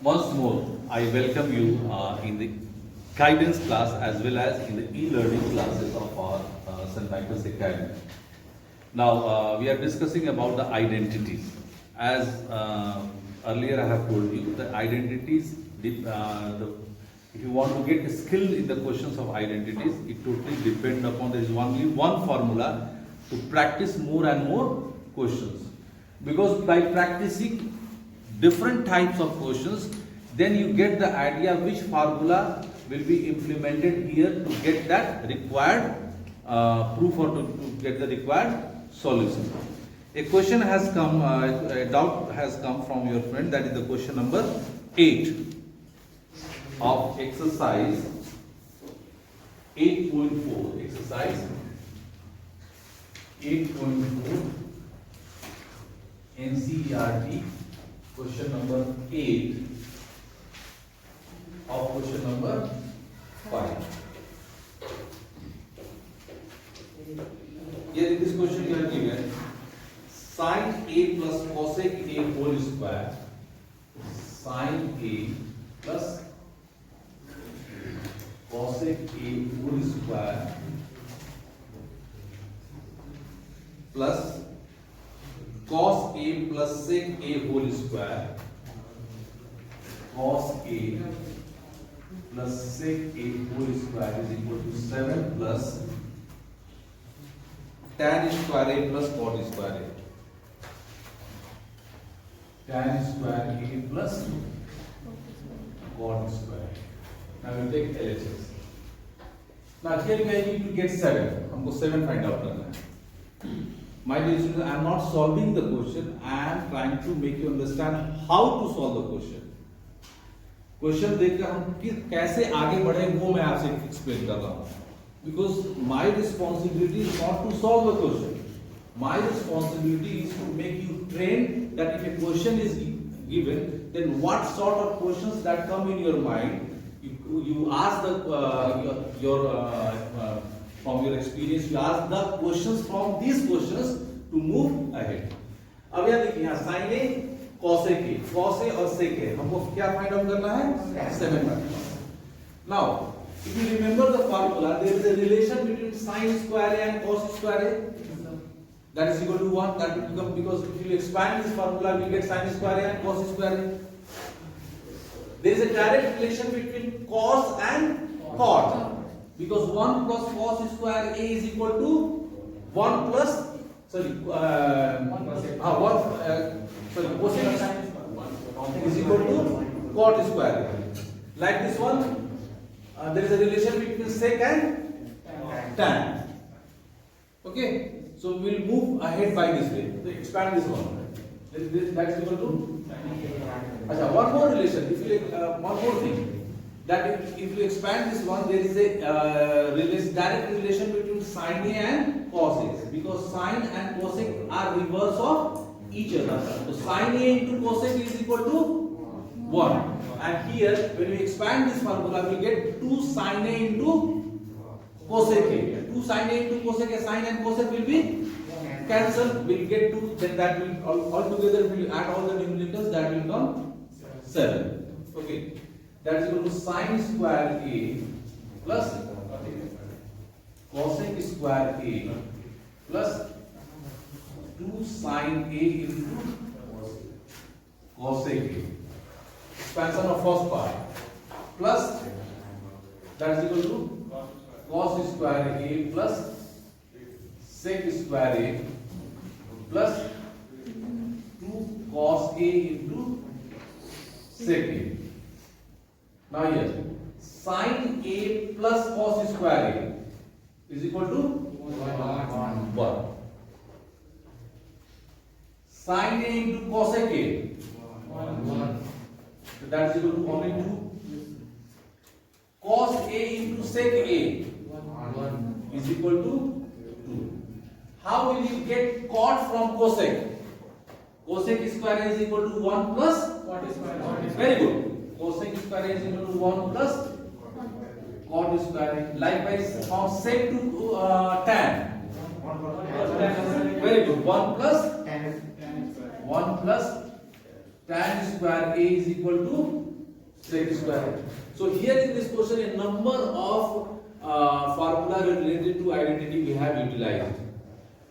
Once more, I welcome you in the guidance class as well as in the e-learning classes of our St. Michael's Academy. Now, we are discussing about the identities. As earlier I have told you, the identities, if you want to get skilled in the questions of identities, it totally depends upon there is only one formula to practice more and more questions. Because by practicing different types of questions, then you get the idea which formula will be implemented here to get that required proof or to get the required solution. A question has come, a doubt has come from your friend, that is the question number 8 of exercise 8.4. Exercise 8.4 NCERT, question number 8 of question number 5. Here in this question you are given sin A plus cosec A whole square, sin A plus cosec A whole square plus cos A plus sec A whole square, cos A plus sec A whole square is equal to 7 plus tan square A plus cot square A. Tan square A plus cot square. Now we take LHS. Now here we need to get 7. हमको 7 find out करना है. My dear students, I am not solving the question. I am trying to make you understand how to solve the question. Question देखकर हम कैसे आगे बढ़े वो मैं आपसे एक्सप्लेन कर रहा हूँ. Because my responsibility is not to solve the question. My responsibility is to make you train that if a question is given, then what sort of questions that come in your mind, you ask from your experience, you ask the questions from these questions to move ahead. अब यह देखिए यहाँ sin A, cos A, cos A और sec A हमको क्या find out करना है? 7 find out. Now, if you remember the formula, there is a relation between sin square A and cos square A. That is equal to 1. That will become, because if you expand this formula, we get sin square A and cos square A. There is a direct relation between cos and cot. Because 1 plus cos square A is equal to 1 plus, cosec is equal to cot square A. Like this one, there is a relation between sec and tan. Okay, so we will move ahead by this way. So expand this one. That is equal to. One more relation. If you one more thing, that if you expand this one, there is a direct relation between sin A and cos A, because sin and cosec are reverse of each other. So sin A into cosec is equal to 1. And here, when we expand this formula, we get 2 sin A into cosec A. 2 sin A into cosec A, sin and cosec will be cancelled. We will get 2, then that will all together, we will add all the numerators, that will come 7. Okay. That is equal to sin square A plus cosec square A plus 2 sin A into cosec A. Expansion of first part plus that is equal to cos square A plus sec square A plus 2 cos A into sec A. Now here, sin A plus cos square A is equal to 1. Sin A into cosec A, 1. So that is equal to only 2. Cos A into sec A, 1 is equal to 2. How will you get cot from cosec? Cosec square A is equal to 1 plus cot square. Very good. Cosec square is equal to 1 plus cot square. Likewise, from sec to tan. Very good. 1 plus tan square A is equal to sec square. So here in this question, a number of formula related to identity we have utilized.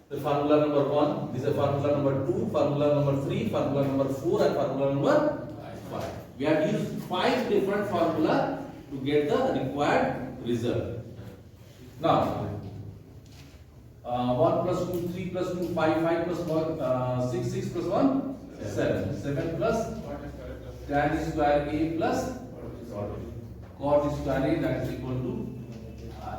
The formula number 1, this is formula number 2, formula number 3, formula number 4, and formula number 5. We have used 5 different formula to get the required result. Now, 1 plus 2, 3 plus 2, 5, 5 plus 1, 6, 6 plus 1, 7. 7 plus tan square A plus cot square A, that is equal to R.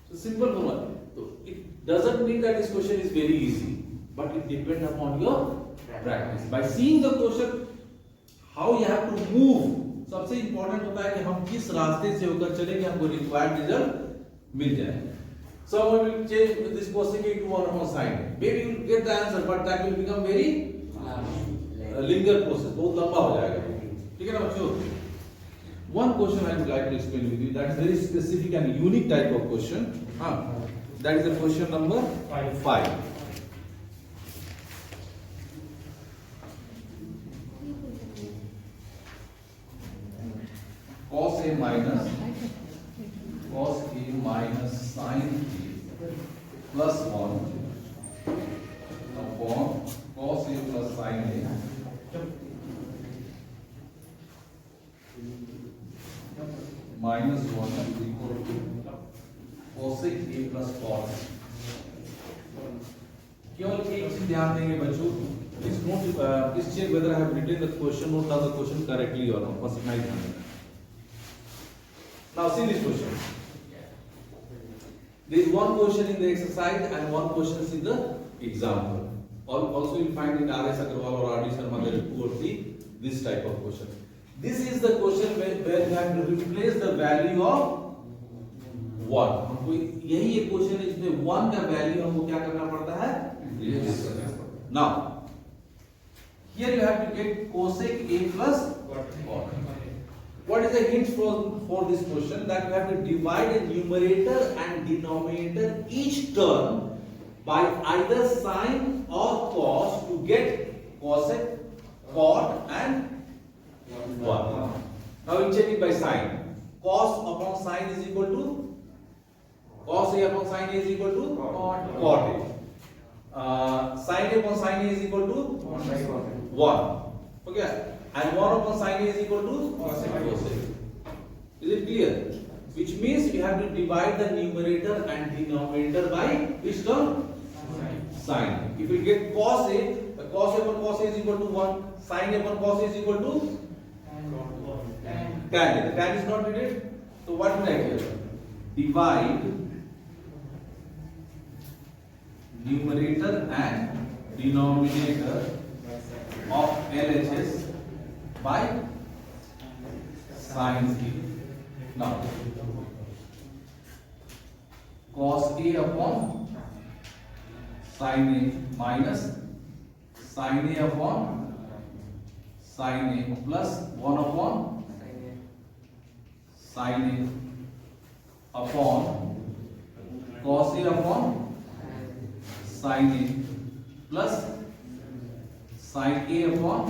So simple formula. So it doesn't mean that this question is very easy, but it depends upon your practice. By seeing the question, how you have to move. सबसे important होता है कि हम किस रास्ते से होकर चलेंगे, हमको रिक्वायर्ड रिजल्ट मिल जाए. So we will change this cosec into 1 upon sin. Maybe you will get the answer, but that will become very linear process. बहुत लंबा हो जाएगा. ठीक है ना बच्चों? One question I would like to explain with you. That is very specific and unique type of question. That is the question number 5. Cos A minus sin A plus 1 upon cos A plus sin A minus 1 is equal to cosec A plus cos. केवल एक चीज ध्यान देंगे बच्चों, please note, please check whether I have written the question, note down the question correctly or not. बस इतना ही ध्यान देना. Now see this question. There is one question in the exercise and one question in the example. Also you will find in R.S. Agarwal or R.D. Sharma there are 2 or 3 this type of question. This is the question where you have to replace the value of 1. हमको यही एक question है जिसमें 1 का value हमको क्या करना पड़ता है? रिप्लेस करना पड़ता है. Now here you have to get cosec A plus cot. What is the hint for this question? That you have to divide the numerator and denominator each term by either sine or cos to get cosec, cot and 1. Now we check it by sine. Cos upon sine is equal to cos A upon sine A is equal to cot A. Sine A upon sine A is equal to 1. Okay. And 1 upon sine A is equal to cosec. Is it clear? Which means you have to divide the numerator and denominator by which term? Sine. If you get cos A, the cos A upon cos A is equal to 1. Sine A upon cos A is equal to tan A. The tan is not needed. So what will I get? Divide numerator and denominator of LHS by sin A. Now cos A upon sin A minus sin A upon sin A plus 1 upon sin A upon cos A upon sin A plus sin A upon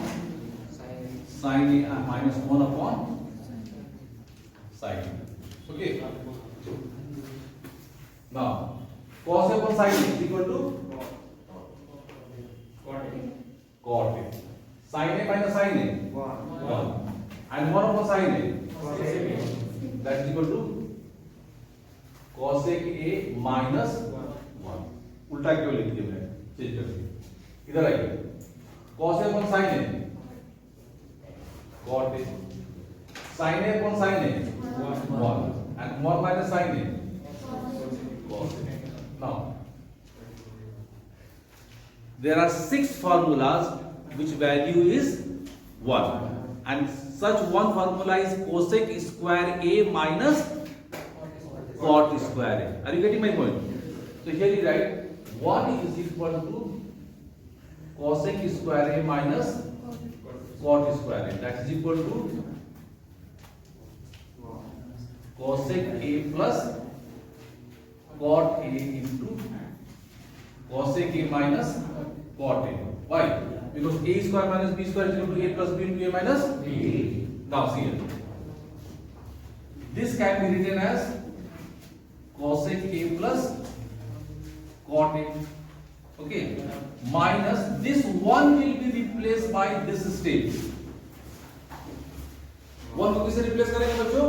sin A and minus 1 upon sin A. Okay. Now cos A upon sin A is equal to cot A. Sin A minus sin A 1 and 1 upon sin A, that is equal to cosec A minus 1. उल्टा क्यों लिख दिया मैंने? Change कर दिया. इधर आइए. cos A upon sin A cot A. Sin A upon sin A 1 and 1 minus sin A cos A. Now there are 6 formulas which value is 1, and such one formula is cosec square A minus cot square A. Are you getting my point? So here you write 1 is equal to cosec square A minus cot square A. That is equal to cosec A plus cot A into cosec A minus cot A. Why? because a square minus b square is equal to a plus b into a minus b. Now see here. This can be written as cosec a plus cot a. Okay. Minus this one will be replaced by this step. One को किससे replace करेंगे बच्चों?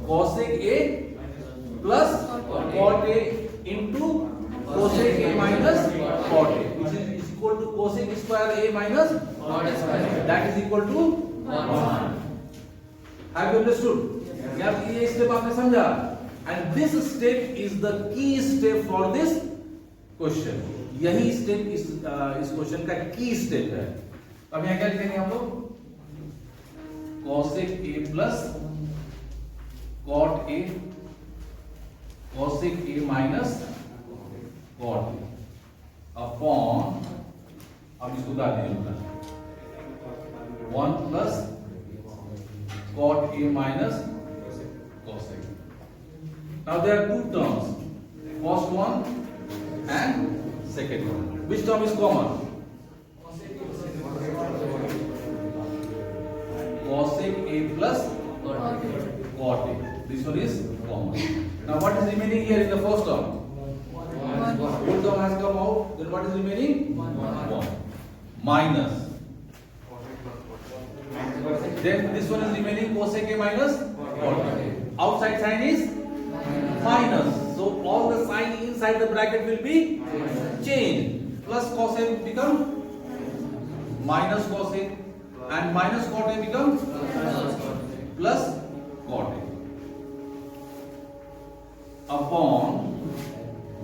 cosec a plus cot a into cosec a minus cot a, which is equal to cosec square a minus cot square. That is equal to 1. Have you understood? यार ये step आपने समझा? And this step is the key step for this question. यही step इस question का की step है. अब यहाँ क्या लिखेंगे हम लोग? cosec a plus cot a, cosec a minus cot a upon, अब इसको उतार दीजिए, 1 plus cot a minus cosec. Now there are two terms, first one and second one. Which term is common? Cosec a plus cot a. This one is common. Now what is remaining here in the first term? Whole term has come out. Then what is remaining? 1. Minus. Then this one is remaining cosec a minus cot a. Outside sign is minus. So all the sign inside the bracket will be changed. Plus cosec will become minus cosec. And minus cot a becomes plus cot a upon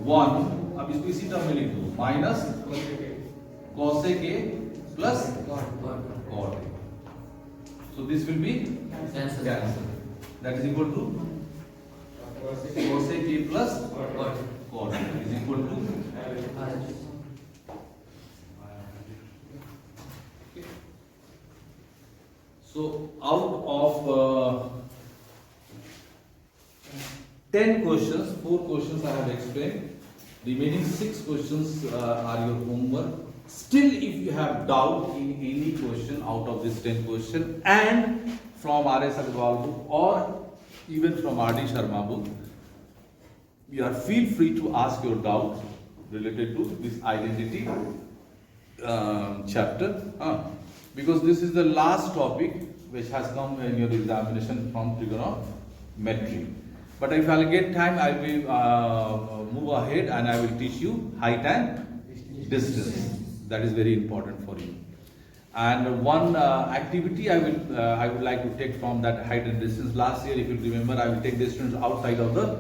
1. अब इसको इसी term में लिख दो, minus cosec a plus cot a. So this will be cancelled. That is equal to cosec a plus cot a is equal to So out of 10 questions, 4 questions I have explained. Remaining 6 questions are your homework. Still, if you have doubt in any question out of this 10 question and from R.S. Agarwal book or even from R.D. Sharma book, you are feel free to ask your doubt related to this identity chapter. Because this is the last topic which has come in your examination from trigonometry. But if I'll get time, I will move ahead and I will teach you height and distance. That is very important for you. And one activity I would like to take from that height and distance. Last year, if you remember, I will take the students outside of the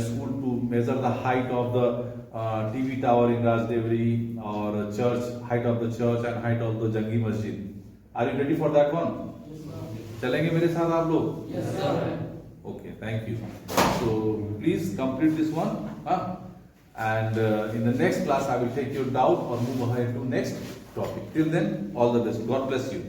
school to measure the height of the TV tower in Rajdevri or church, height of the church and height of the Jangi Masjid. Are you ready for that one? चलेंगे मेरे साथ आप लोग? Yes, sir. Okay, thank you. So please complete this one. And in the next class, I will take your doubt or move ahead to next topic. Till then, all the best. God bless you.